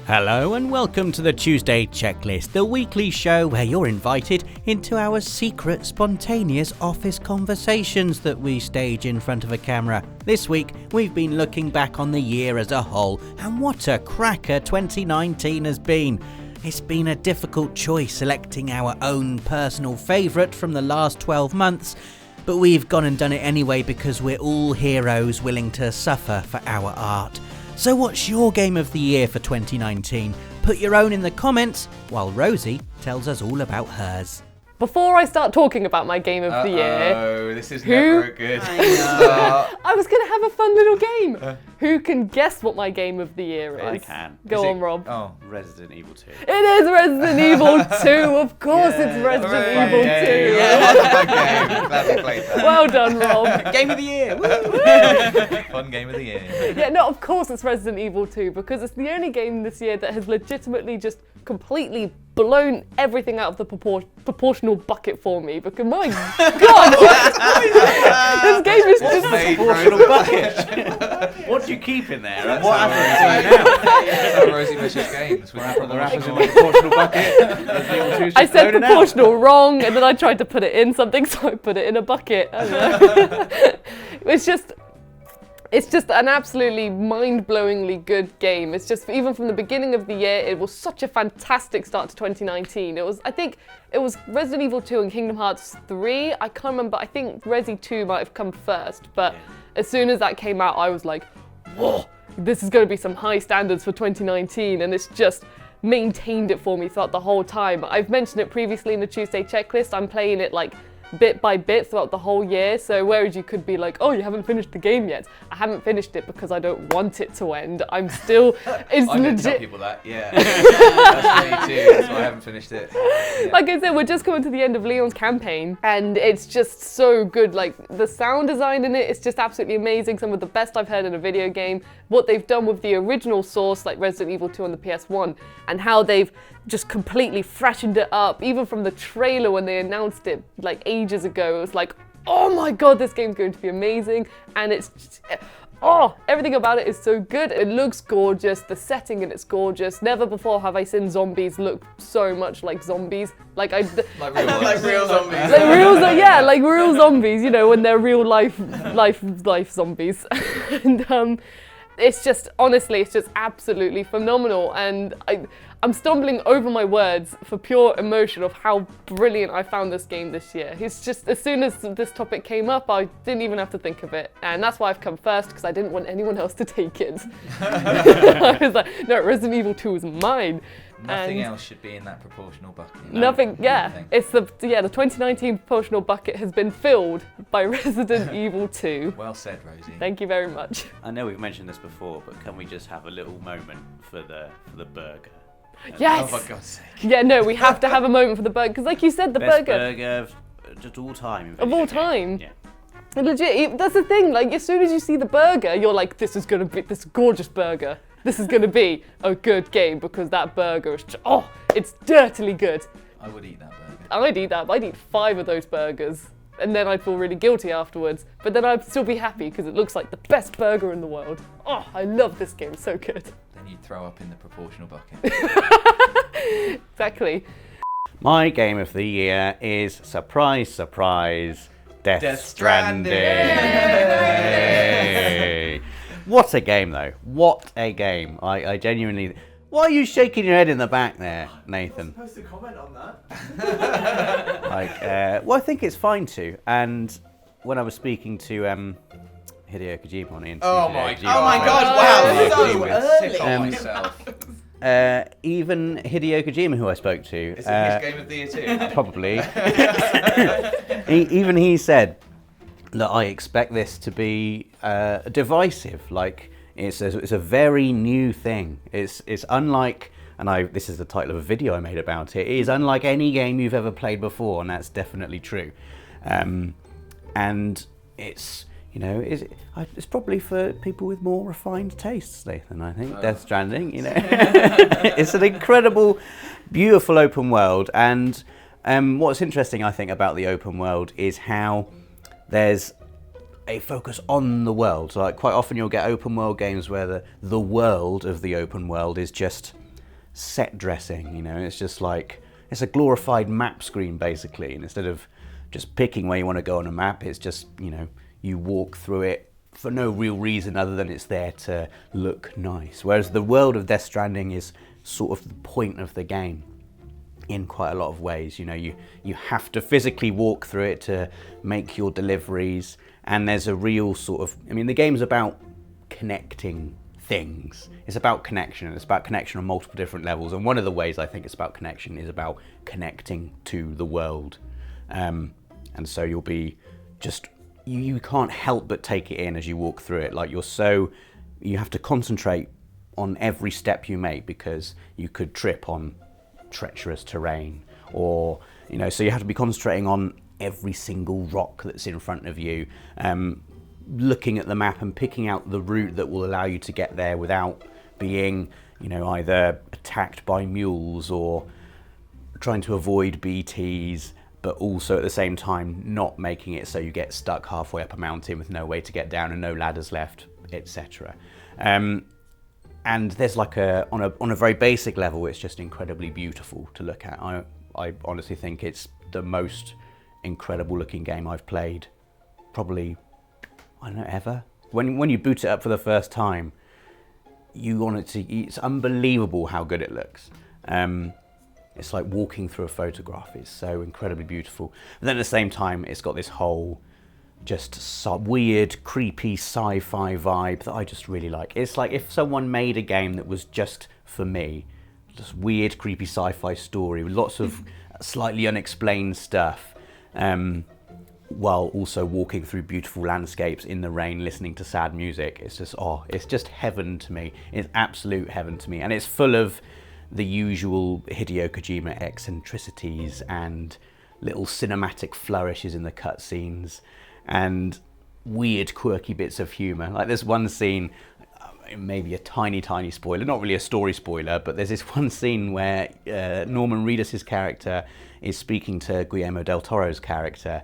Hello and welcome to the Tuesday Checklist, the weekly show where you're invited into our secret, spontaneous office conversations that we stage in front of a camera. This week, we've been looking back on the year as a whole, and what a cracker 2019 has been. It's been a difficult choice selecting our own personal favourite from the last 12 months, but we've gone and done it anyway because we're all heroes willing to suffer for our art. So what's your game of the year for 2019? Put your own in the comments while Rosie tells us all about hers. Before I start talking about my game of the year... Oh, this is never good. I was going to have a fun little game. Who can guess what my game of the year is? I can. Go on, Rob. Oh, Resident Evil 2. It is Resident Evil 2. Of course it's Resident Evil 2. Yeah, that's a fun game. Glad we played that. Well done, Rob. Game of the year. Fun game of the year. Yeah, no, of course it's Resident Evil 2 because it's the only game this year that has legitimately just completely blown everything out of the proportional bucket for me because my God, this game is just Proportional bucket. What do you keep in there? That's What how happens That's how Rosie misses games. What happened? The rappers in the proportional bucket. I said proportional wrong, and then I tried to put it in something, so I put it in a bucket. I don't know. It's just an absolutely mind-blowingly good game. It's just, even from the beginning of the year, it was such a fantastic start to 2019. I think it was Resident Evil 2 and Kingdom Hearts 3. I can't remember, I think Resi 2 might have come first, but as soon as that came out, I was like, whoa, this is going to be some high standards for 2019, and it's just maintained it for me throughout the whole time. I've mentioned it previously in the Tuesday Checklist. I'm playing it like bit by bit throughout the whole year, so whereas you could be like, oh, you haven't finished the game yet, I haven't finished it because I don't want it to end. I'm still, it's I legit. tell people that, yeah. That's me too, that's why I haven't finished it. Yeah. Like I said, we're just coming to the end of Leon's campaign, and it's just so good. Like, the sound design in it is just absolutely amazing, some of the best I've heard in a video game. What they've done with the original source, like Resident Evil 2 on the PS1, and how they've just completely freshened it up. Even from the trailer when they announced it like ages ago, it was like, oh my God, this game's going to be amazing. And it's just, everything about it is so good. It looks gorgeous, the setting in it's gorgeous. Never before have I seen zombies look so much like zombies. Like real zombies. Like real zombies, you know, when they're real life zombies. And it's just, honestly, it's just absolutely phenomenal. And I'm stumbling over my words for pure emotion of how brilliant I found this game this year. It's just, as soon as this topic came up, I didn't even have to think of it. And that's why I've come first, because I didn't want anyone else to take it. I was like, no, Resident Evil 2 is mine. Nothing else should be in that proportional bucket. Nothing. It's the 2019 proportional bucket has been filled by Resident Evil 2. Well said, Rosie. Thank you very much. I know we've mentioned this before, but can we just have a little moment for the burger? Yes! Oh, for God's sake. Yeah, no, we have to have a moment for the burger, because like you said, the Best burger just all time. of all time. Yeah. Legit, that's the thing, like as soon as you see the burger, you're like, this is gonna be this gorgeous burger. This is gonna be a good game because that burger is just, it's dirtily good. I would eat that burger. I'd eat that, but I'd eat 5 of those burgers. And then I'd feel really guilty afterwards. But then I'd still be happy because it looks like the best burger in the world. Oh, I love this game, so good. Then you'd throw up in the proportional bucket. Exactly. My game of the year is, surprise, surprise, Death Stranding. Yay. What a game, though. What a game. I genuinely... Why are you shaking your head in the back there, Nathan? I'm supposed to comment on that. Well, I think it's fine to. And when I was speaking to Hideo Kojima on the interview... Oh my God, wow, so early. Sick on myself. Even Hideo Kojima, who I spoke to... Is it his game of the year too? Probably. Even he said that I expect this to be divisive. Like, it's a very new thing. It's unlike, and this is the title of a video I made about it. It is unlike any game you've ever played before, and that's definitely true. And it's, you know, it's probably for people with more refined tastes, Nathan, I think. Death Stranding, you know. It's an incredible, beautiful open world. And what's interesting, I think, about the open world is how there's a focus on the world. So, like, quite often you'll get open world games where the world of the open world is just set dressing, you know. It's just like, it's a glorified map screen basically, and instead of just picking where you want to go on a map, it's just, you know, you walk through it for no real reason other than it's there to look nice. Whereas the world of Death Stranding is sort of the point of the game in quite a lot of ways. You know, you have to physically walk through it to make your deliveries, and there's a real sort of, I mean, the game's about connecting things. It's about connection, and it's about connection on multiple different levels, and one of the ways I think it's about connection is about connecting to the world. And so you'll be just, you can't help but take it in as you walk through it. Like you have to concentrate on every step you make, because you could trip on treacherous terrain, or, you know, so you have to be concentrating on every single rock that's in front of you, looking at the map and picking out the route that will allow you to get there without being, you know, either attacked by mules or trying to avoid BTs, but also at the same time not making it so you get stuck halfway up a mountain with no way to get down and no ladders left, etc. And there's like on a very basic level, it's just incredibly beautiful to look at. I honestly think it's the most incredible looking game I've played, probably, I don't know, ever. When you boot it up for the first time, you want it to, it's unbelievable how good it looks. It's like walking through a photograph. It's so incredibly beautiful. But then at the same time, it's got this whole just weird, creepy sci-fi vibe that I just really like. It's like if someone made a game that was just for me, just weird, creepy sci-fi story with lots of slightly unexplained stuff, while also walking through beautiful landscapes in the rain, listening to sad music. It's just, it's just heaven to me. It's absolute heaven to me. And it's full of the usual Hideo Kojima eccentricities and little cinematic flourishes in the cutscenes and weird, quirky bits of humour. Like there's one scene, maybe a tiny spoiler, not really a story spoiler, but there's this one scene where Norman Reedus' character is speaking to Guillermo del Toro's character,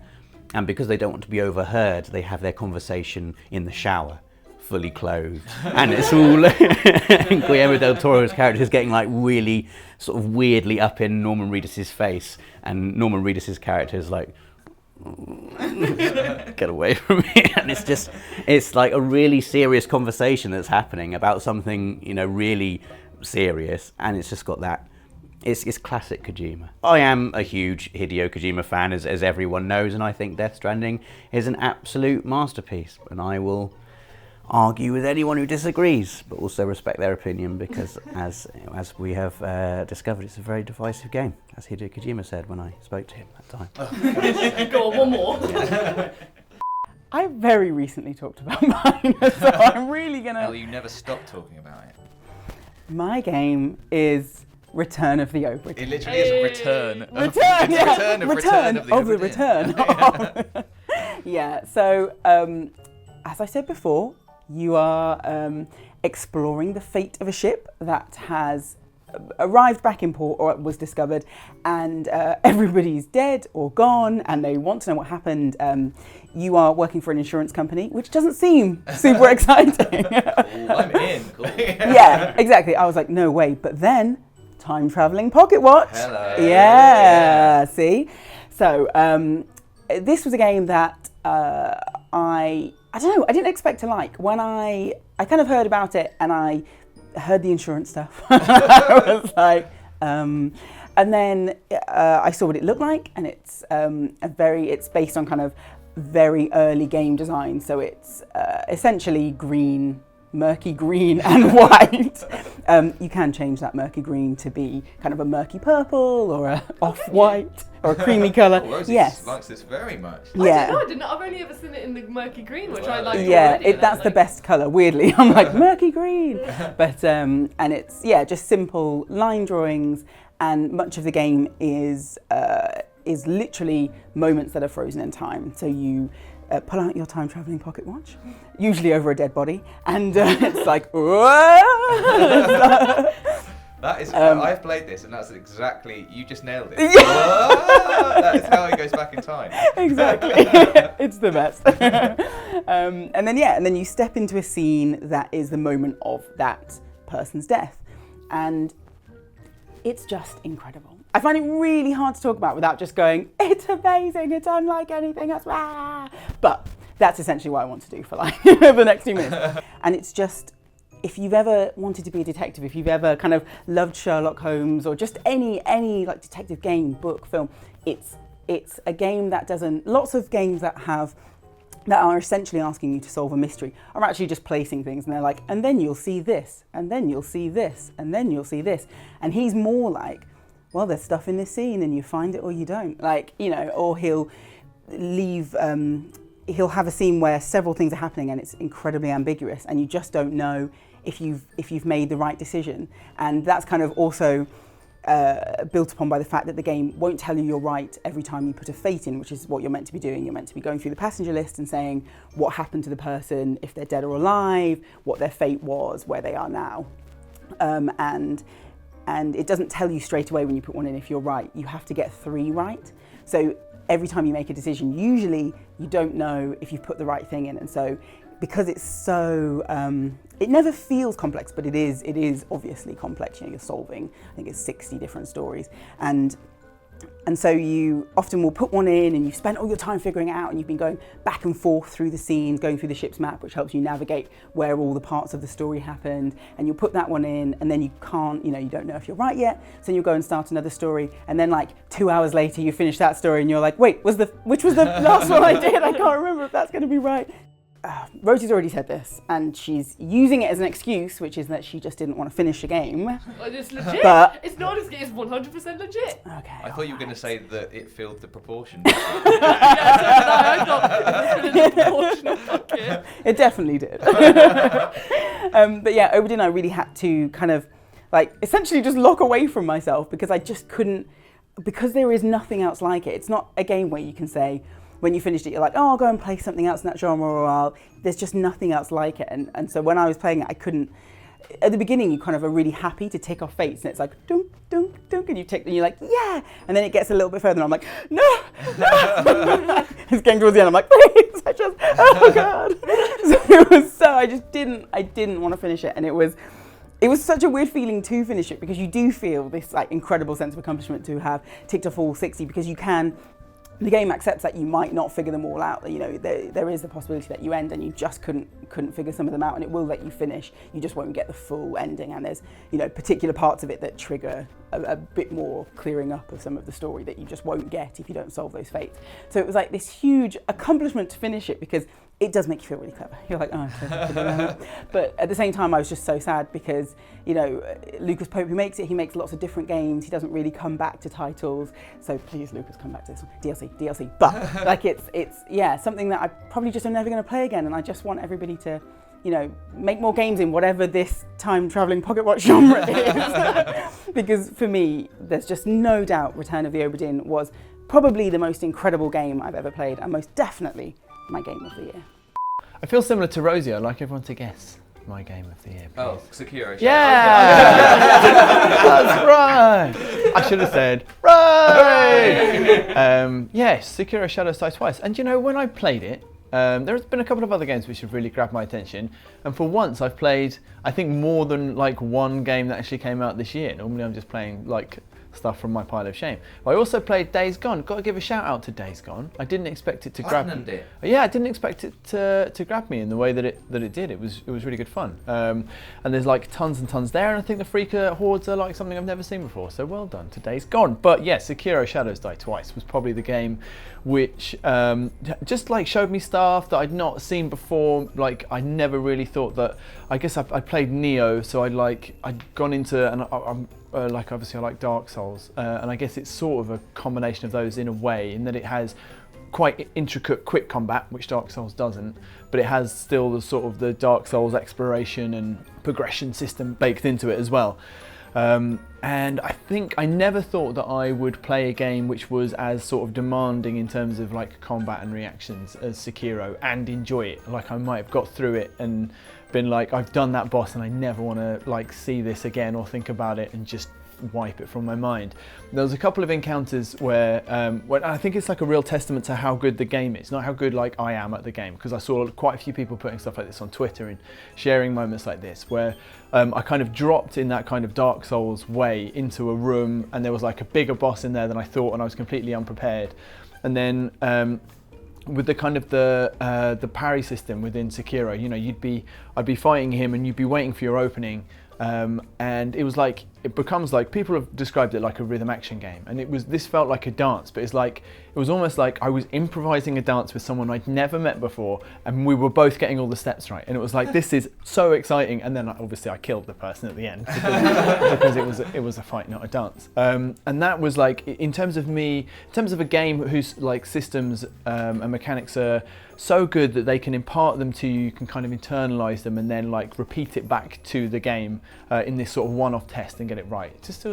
and because they don't want to be overheard, they have their conversation in the shower, fully clothed, and it's all Guillermo del Toro's character is getting like really sort of weirdly up in Norman Reedus' face, and Norman Reedus' character is like, get away from me. And it's like a really serious conversation that's happening about something, you know, really serious, and it's just got that. It's classic Kojima. I am a huge Hideo Kojima fan, as everyone knows, and I think Death Stranding is an absolute masterpiece, and I will argue with anyone who disagrees, but also respect their opinion, because as we have discovered, it's a very divisive game, as Hideo Kojima said when I spoke to him at the time. Go on, one more. I very recently talked about mine, so I'm really gonna... Well, you never stop talking about it. My game is Return of the Obra Dinn. It literally is a return. Return, yeah. Return of the Obra Dinn. Yeah, so as I said before, you are exploring the fate of a ship that has arrived back in port, or was discovered, and everybody's dead or gone, and they want to know what happened. You are working for an insurance company, which doesn't seem super exciting. I'm in. Cool. Yeah, exactly. I was like, no way. But then, time traveling pocket watch. Hello. Yeah. See. So this was a game that I don't know. I didn't expect to like. When I kind of heard about it, and I heard the insurance stuff. I was like, and then I saw what it looked like, and it's it's based on kind of very early game design. So it's essentially green, murky green and white. You can change that murky green to be kind of a murky purple or a off-white or a creamy colour. Rosies yes. likes this very much. Yeah. I didn't. I've only ever seen it in the murky green, which I like. Yeah, already, that's the best colour, weirdly. I'm like, murky green. But, and it's, just simple line drawings, and much of the game is literally moments that are frozen in time. So you pull out your time travelling pocket watch, usually over a dead body, and it's like, That is, I've played this, and that's exactly, you just nailed it. Yeah. That is how he goes back in time. Exactly. It's the best. And then you step into a scene that is the moment of that person's death. And it's just incredible. I find it really hard to talk about without just going, it's amazing, it's unlike anything else. Ah! But that's essentially what I want to do for like the next 2 minutes. And it's just, if you've ever wanted to be a detective, if you've ever kind of loved Sherlock Holmes or just any like detective game, book, film, it's a game that doesn't, lots of games that are essentially asking you to solve a mystery are actually just placing things, and they're like, and then you'll see this, and then you'll see this, and then you'll see this. And he's more like, well, there's stuff in this scene and you find it or you don't. Like, you know, or he'll leave, he'll have a scene where several things are happening and it's incredibly ambiguous and you just don't know if you've made the right decision. And that's kind of also built upon by the fact that the game won't tell you you're right every time you put a fate in, which is what you're meant to be doing. You're meant to be going through the passenger list and saying what happened to the person, if they're dead or alive, what their fate was, where they are now. And it doesn't tell you straight away when you put one in if you're right. You have to get 3 right. So every time you make a decision, usually you don't know if you've put the right thing in. And so because it's so, it never feels complex, but it is obviously complex. You know, you're solving, I think it's 60 different stories. And so you often will put one in and you've spent all your time figuring it out and you've been going back and forth through the scenes, going through the ship's map, which helps you navigate where all the parts of the story happened. And you'll put that one in and then you can't, you know, you don't know if you're right yet. So you'll go and start another story. And then like 2 hours later, you finish that story and you're like, wait, which was the last one I did? I can't remember if that's going to be right. Rosie's already said this, and she's using it as an excuse, which is that she just didn't want to finish a game. It's legit. But it's not. It's 100% legit. Okay. I thought you were going to say that it filled the proportion. Yeah, I thought it was proportional. Fuck it. It definitely did. But yeah, Oberdin, I really had to kind of like essentially just lock away from myself because I just couldn't, because there is nothing else like it. It's not a game where you can say, when you finished it, you're like, oh, I'll go and play something else in that genre, or there's just nothing else like it. And so when I was playing it, I couldn't, at the beginning, you kind of are really happy to tick off fates, and it's like, dunk, dunk, dunk, and you tick, and you're like, yeah. And then it gets a little bit further, and I'm like, no. It's getting towards the end, I'm like, please, oh God. I didn't want to finish it. And it was such a weird feeling to finish it, because you do feel this like incredible sense of accomplishment to have ticked off all 60, because you can, the game accepts that you might not figure them all out. You know, there is the possibility that you end and you just couldn't figure some of them out, and it will let you finish. You just won't get the full ending, and there's, you know, particular parts of it that trigger a bit more clearing up of some of the story that you just won't get if you don't solve those fates. So it was like this huge accomplishment to finish it, because it does make you feel really clever. You're like, oh, clever. But at the same time, I was just so sad because, you know, Lucas Pope, who makes it, he makes lots of different games. He doesn't really come back to titles. So please, Lucas, come back to this one. DLC. But like it's yeah, something that I probably just am never going to play again. And I just want everybody to, you know, make more games in whatever this time traveling pocket watch genre is. Because for me, there's just no doubt Return of the Oberdin was probably the most incredible game I've ever played, and most definitely my game of the year. I feel similar to Rosie. I'd like everyone to guess my game of the year, please. Oh, Sekiro. Yeah! That's right! I should have said, right! Yes, Sekiro Shadows Die Twice. And you know, when I played it, there's been a couple of other games which have really grabbed my attention. And for once, I've played, I think, more than like one game that actually came out this year. Normally I'm just playing like stuff from my pile of shame. But I also played Days Gone. Got to give a shout out to Days Gone. I didn't expect it to grab me. Yeah, I didn't expect it to grab me in the way that it did. It was really good fun. And there's like tons and tons there, and I think the Freaker Hordes are like something I've never seen before. So well done to Days Gone. But yes, Sekiro Shadows Die Twice was probably the game which just like showed me stuff that I'd not seen before. Like I never really thought that. I guess I played Neo, so I'd gone into, and I'm like obviously I like Dark Souls, and I guess it's sort of a combination of those in a way, in that it has quite intricate quick combat, which Dark Souls doesn't, but it has still the sort of the Dark Souls exploration and progression system baked into it as well. And I think I never thought that I would play a game which was as sort of demanding in terms of like combat and reactions as Sekiro, and enjoy it. Like I might have got through it and been like, I've done that boss and I never want to like see this again or think about it, and just wipe it from my mind. There was a couple of encounters where I think it's like a real testament to how good the game is, not how good like I am at the game, because I saw quite a few people putting stuff like this on Twitter and sharing moments like this where I kind of dropped in that kind of Dark Souls way into a room, and there was like a bigger boss in there than I thought, and I was completely unprepared. And then with the kind of the parry system within Sekiro, you know, I'd be fighting him and you'd be waiting for your opening, and it becomes like, people have described it like a rhythm action game, and this felt like a dance, but it was almost like I was improvising a dance with someone I'd never met before, and we were both getting all the steps right, and it was like, this is so exciting. And then obviously I killed the person at the end because it was a fight, not a dance. And that was like, in terms of a game whose like systems and mechanics are so good that they can impart them to you, you can kind of internalize them and then like repeat it back to the game in this sort of one-off test and get it right. It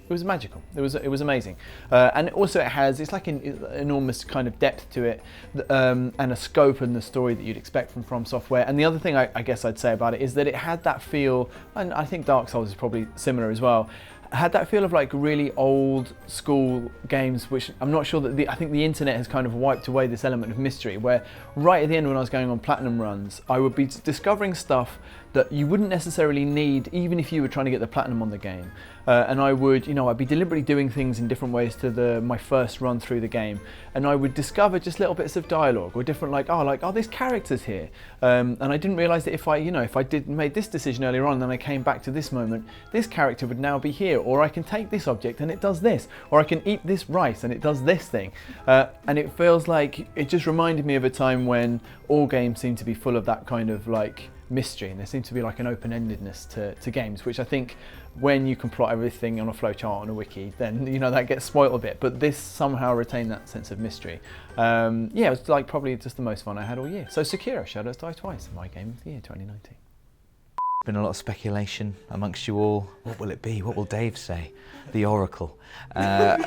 was magical. It was amazing. And also it's like an enormous kind of depth to it, and a scope and the story that you'd expect from Software. And the other thing I guess I'd say about it is that it had that feel, and I think Dark Souls is probably similar as well, had that feel of like really old school games, which I'm not sure that I think the internet has kind of wiped away this element of mystery, where right at the end when I was going on platinum runs, I would be discovering stuff that you wouldn't necessarily need even if you were trying to get the platinum on the game. And I would, I'd be deliberately doing things in different ways to my first run through the game, and I would discover just little bits of dialogue or different this character's here, and I didn't realise that if I made this decision earlier on, then I came back to this moment, this character would now be here, or I can take this object and it does this, or I can eat this rice and it does this thing, and it feels like it just reminded me of a time when all games seem to be full of that kind of like mystery, and there seems to be like an open-endedness to games, which I think when you can plot everything on a flowchart on a wiki, then that gets spoiled a bit, but this somehow retained that sense of mystery. It was like probably just the most fun I had all year. So Sekiro, Shadows Die Twice, my game of the year 2019. Been a lot of speculation amongst you all. What will it be? What will Dave say? The Oracle. And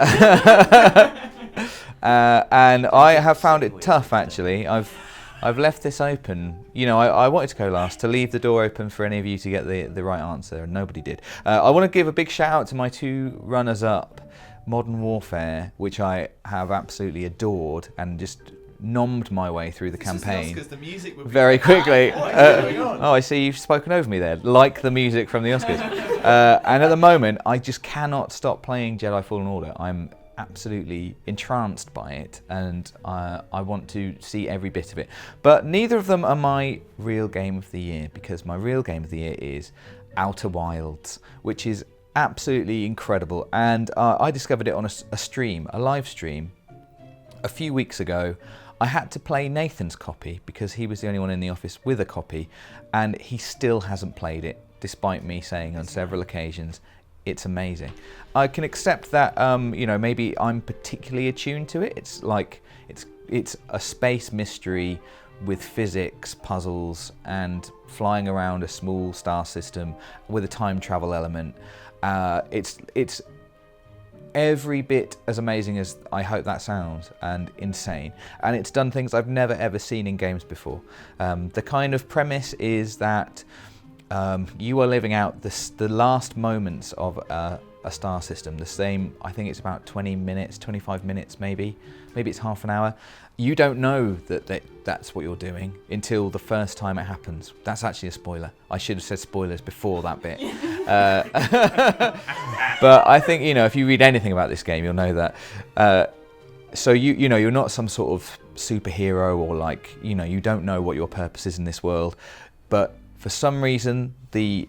I have found it tough, actually. I've left this open. I wanted to go last, to leave the door open for any of you to get the right answer, and nobody did. I want to give a big shout out to my two runners-up, Modern Warfare, which I have absolutely adored and just nommed my way through the campaign the music would be very quickly. What is going on? Oh, I see you've spoken over me there, like the music from the Oscars. And at the moment, I just cannot stop playing Jedi Fallen Order. I'm absolutely entranced by it, and I want to see every bit of it. But neither of them are my real game of the year, because my real game of the year is Outer Wilds, which is absolutely incredible. And I discovered it on a live stream a few weeks ago. I had to play Nathan's copy because he was the only one in the office with a copy, and he still hasn't played it, despite me saying on several occasions it's amazing. I can accept that maybe I'm particularly attuned to it. It's like it's a space mystery with physics, puzzles, and flying around a small star system with a time travel element. It's every bit as amazing as I hope that sounds, and insane. And it's done things I've never ever seen in games before. The kind of premise is that you are living out the last moments of a star system. The same, I think it's about 20 minutes, 25 minutes maybe it's half an hour. You don't know that's what you're doing until the first time it happens. That's actually a spoiler. I should have said spoilers before that bit. But I think, if you read anything about this game, you'll know that. So you're not some sort of superhero, or you don't know what your purpose is in this world. But for some reason, the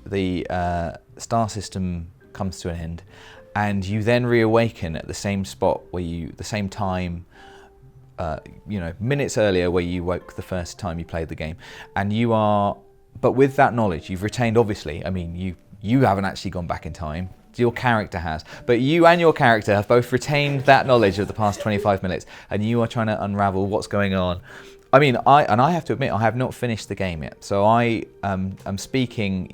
star system comes to an end, and you then reawaken at the same spot the same time, minutes earlier where you woke the first time you played the game. And but with that knowledge, you've retained, obviously, you haven't actually gone back in time. Your character has, but you and your character have both retained that knowledge of the past 25 minutes, and you are trying to unravel what's going on. I have to admit, I have not finished the game yet, so I am speaking,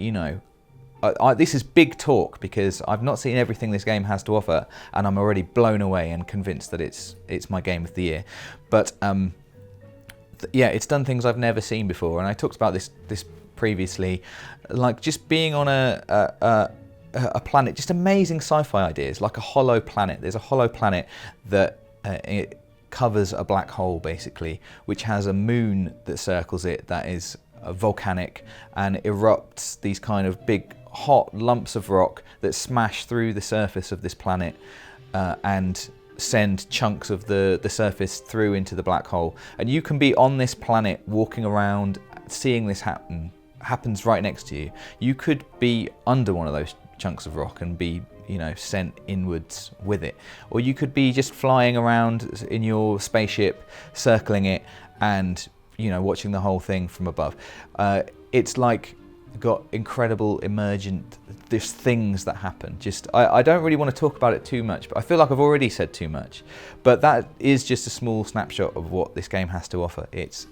this is big talk because I've not seen everything this game has to offer, and I'm already blown away and convinced that it's my game of the year. But it's done things I've never seen before, and I talked about this previously, like just being on a planet, just amazing sci-fi ideas, like a hollow planet. There's a hollow planet that it covers a black hole basically, which has a moon that circles it that is volcanic and erupts these kind of big hot lumps of rock that smash through the surface of this planet and send chunks of the surface through into the black hole. And you can be on this planet walking around seeing this happens right next to you. You could be under one of those chunks of rock and be, you know, sent inwards with it, or you could be just flying around in your spaceship circling it and, you know, watching the whole thing from above. It's like got incredible emergent, there's things that happen. Just I don't really want to talk about it too much, but I feel like I've already said too much, but that is just a small snapshot of what this game has to offer. It's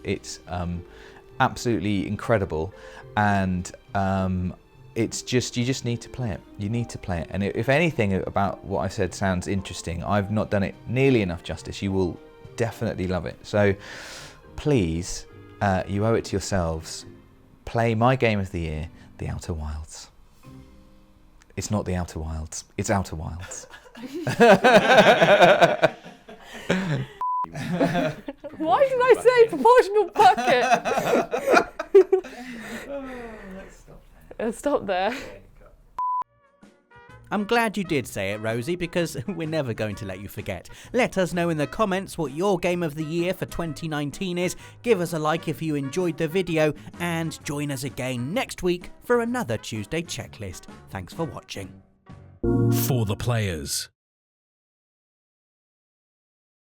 absolutely incredible, and it's just, you just need to play it. You need to play it. And if anything about what I said sounds interesting, I've not done it nearly enough justice. You will definitely love it. So please, you owe it to yourselves. Play my game of the year, The Outer Wilds. It's not The Outer Wilds, it's Outer Wilds. Why did I say proportional bucket? Stop there. I'm glad you did say it, Rosie, because we're never going to let you forget. Let us know in the comments what your game of the year for 2019 is. Give us a like if you enjoyed the video, and join us again next week for another Tuesday checklist. Thanks for watching. For the players.